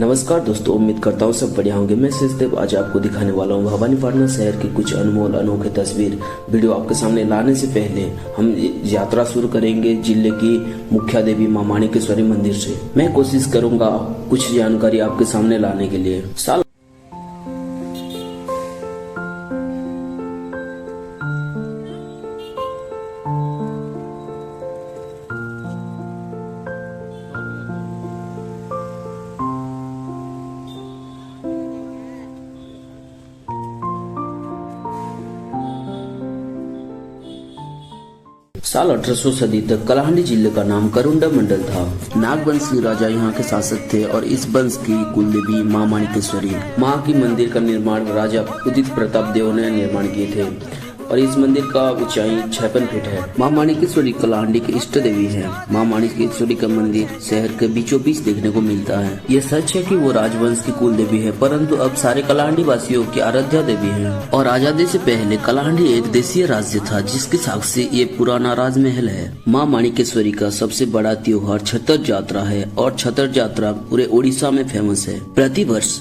नमस्कार दोस्तों, उम्मीद करता हूँ सब बढ़िया होंगे। मैं सचदेव आज आपको दिखाने वाला हूँ भवानीपाटना शहर की कुछ अनमोल अनोखे तस्वीर। वीडियो आपके सामने लाने से पहले हम यात्रा शुरू करेंगे जिले की मुख्य देवी मां माणिकेश्वरी मंदिर से। मैं कोशिश करूंगा कुछ जानकारी आपके सामने लाने के लिए। साल साल 1800 सदी तक कलाहांडी जिले का नाम करुंडा मंडल था। नागवंशी राजा यहाँ के शासक थे और इस वंश की कुलदेवी मां माणिकेश्वरी मां की मंदिर का निर्माण राजा उदित प्रताप देव ने निर्माण किए थे और इस मंदिर का ऊंचाई 56 फीट है। मां माणिकेश्वरी कलाहांडी की इष्ट देवी है। मां माणिकेश्वरी का मंदिर शहर के बीचों बीच देखने को मिलता है। ये सच है कि वो राजवंश की कुल देवी है, परंतु अब सारे कलाहांडी वासियों की आराध्या देवी है। और आजादी से पहले कलाहांडी एक देशीय राज्य था जिसके साक्षी ये पुराना राजमहल है। मां माणिकेश्वरी का सबसे बड़ा त्योहार छतर यात्रा है और छतर यात्रा पूरे उड़ीसा में फेमस है। प्रतिवर्ष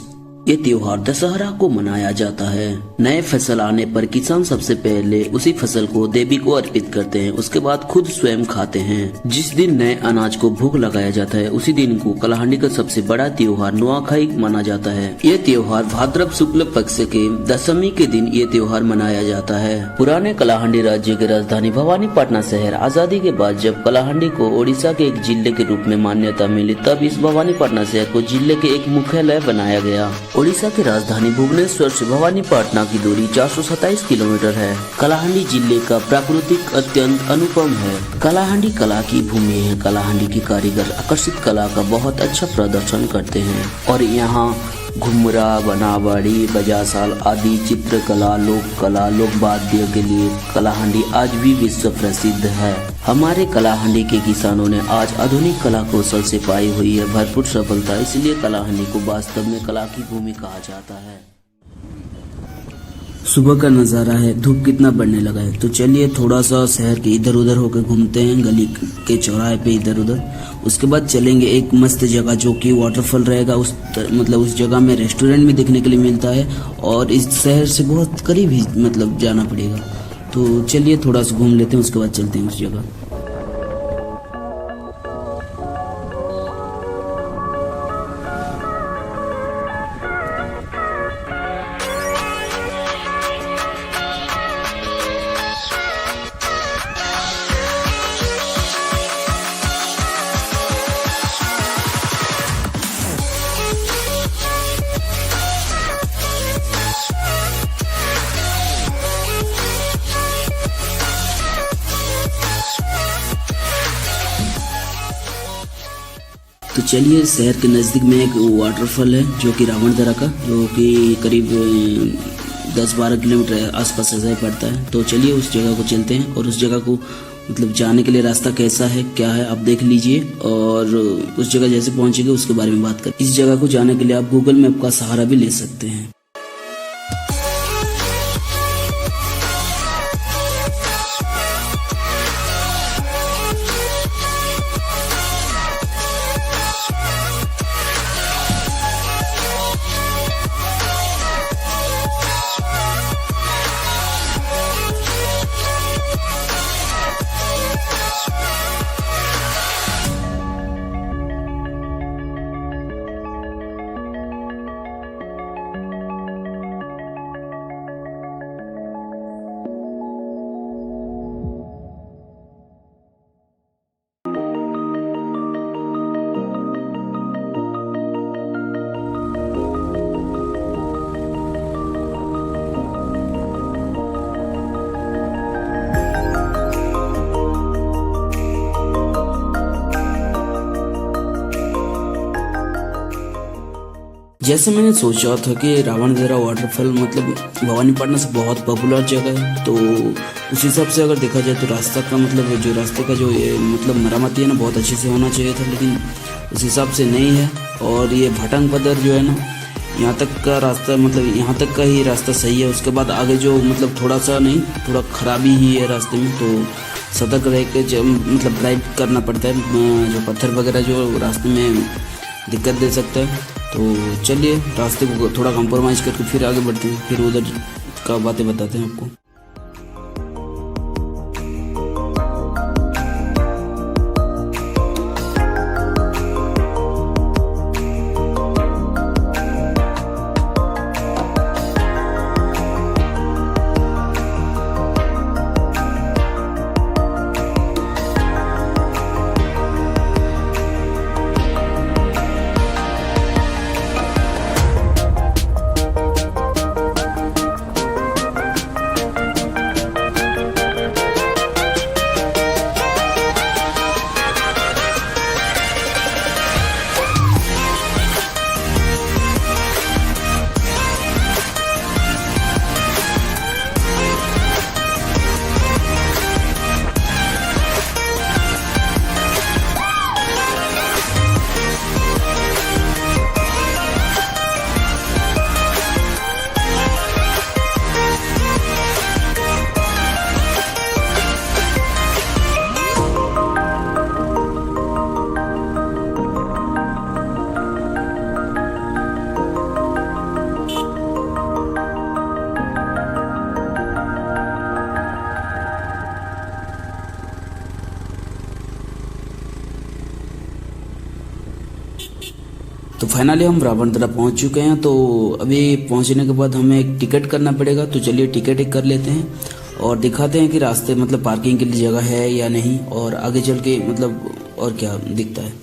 ये त्योहार दशहरा को मनाया जाता है। नए फसल आने पर किसान सबसे पहले उसी फसल को देवी को अर्पित करते हैं, उसके बाद खुद स्वयं खाते हैं। जिस दिन नए अनाज को भोग लगाया जाता है उसी दिन को कलाहांडी का सबसे बड़ा त्योहार नुआखाई माना जाता है। ये त्योहार भाद्रव शुक्ल पक्ष के दशमी के दिन ये त्योहार मनाया जाता है। पुराने कलाहांडी राज्य की राजधानी भवानीपाटना शहर आजादी के बाद जब कलाहांडी को ओडिशा के एक जिले के रूप में मान्यता मिली, तब इस भवानीपाटना शहर को जिले के एक मुख्यालय बनाया गया। ओडिशा की राजधानी भुवनेश्वर से भवानीपाटना की दूरी 427 किलोमीटर है। कलाहांडी जिले का प्राकृतिक अत्यंत अनुपम है। कलाहांडी कला की भूमि है। कलाहांडी के कारीगर आकर्षित कला का बहुत अच्छा प्रदर्शन करते हैं और यहाँ घुमरा, बनावड़ी, बजासाल आदि चित्रकला, लोक कला, लोक वाद्य के लिए कलाहांडी आज भी विश्व प्रसिद्ध है। हमारे कलाहांडी के किसानों ने आज आधुनिक कला कौशल से पाई हुई है भरपूर सफलता, इसलिए कलाहांडी को वास्तव में कला की भूमि कहा जाता है। सुबह का नज़ारा है, धूप कितना बढ़ने लगा है। तो चलिए थोड़ा सा शहर के इधर उधर होकर घूमते हैं, गली के चौराहे पे इधर उधर। उसके बाद चलेंगे एक मस्त जगह जो कि वाटरफॉल रहेगा। उस जगह में रेस्टोरेंट भी देखने के लिए मिलता है और इस शहर से बहुत करीब ही जाना पड़ेगा। तो चलिए थोड़ा सा घूम लेते हैं, उसके बाद चलते हैं उस जगह। तो चलिए शहर के नज़दीक में एक वाटरफॉल है जो कि रावणदरा का, जो कि करीब 10-12 किलोमीटर आसपास ऐसा ही पड़ता है। तो चलिए उस जगह को चलते हैं और उस जगह को जाने के लिए रास्ता कैसा है क्या है आप देख लीजिए और उस जगह जैसे पहुंचेंगे उसके बारे में बात करें। इस जगह को जाने के लिए आप गूगल मैप का सहारा भी ले सकते हैं। जैसे मैंने सोचा था कि रावणदरा वाटरफॉल भवानीपाटना से बहुत पॉपुलर जगह है, तो उस हिसाब से अगर देखा जाए तो रास्ता का जो रास्ते का जो ये मरम्मती है ना बहुत अच्छे से होना चाहिए था, लेकिन उस हिसाब से नहीं है। और ये भटंग पदर जो है ना यहाँ तक का रास्ता यहाँ तक का ही रास्ता सही है। उसके बाद आगे जो थोड़ा सा नहीं थोड़ा खराबी ही है रास्ते में, तो सतर्क रह के ड्राइव करना पड़ता है। जो पत्थर वगैरह जो रास्ते में दिक्कत दे सकता है। तो चलिए रास्ते को थोड़ा कंप्रोमाइज़ करके फिर आगे बढ़ते हैं, फिर उधर का बातें बताते हैं आपको। तो फाइनली हम रावणदरा पहुंच चुके हैं। तो अभी पहुंचने के बाद हमें एक टिकट करना पड़ेगा, तो चलिए टिकट एक कर लेते हैं और दिखाते हैं कि रास्ते मतलब पार्किंग के लिए जगह है या नहीं, और आगे चल के मतलब और क्या दिखता है।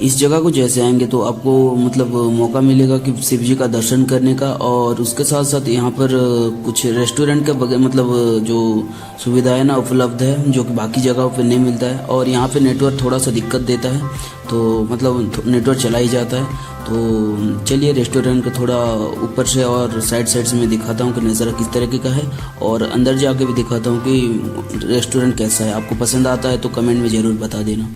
इस जगह को जैसे आएंगे तो आपको मतलब मौका मिलेगा कि शिव जी का दर्शन करने का, और उसके साथ साथ यहाँ पर कुछ रेस्टोरेंट के बगैर मतलब जो सुविधा है ना उपलब्ध है, जो कि बाकी जगहों पे नहीं मिलता है। और यहाँ पे नेटवर्क थोड़ा सा दिक्कत देता है, तो मतलब नेटवर्क चला ही जाता है। तो चलिए रेस्टोरेंट का थोड़ा ऊपर से और साइड से मैं दिखाता हूँ कि नज़ारा किस तरीके का है, और अंदर जाके भी दिखाता हूँ कि रेस्टोरेंट कैसा है। आपको पसंद आता है तो कमेंट में ज़रूर बता देना।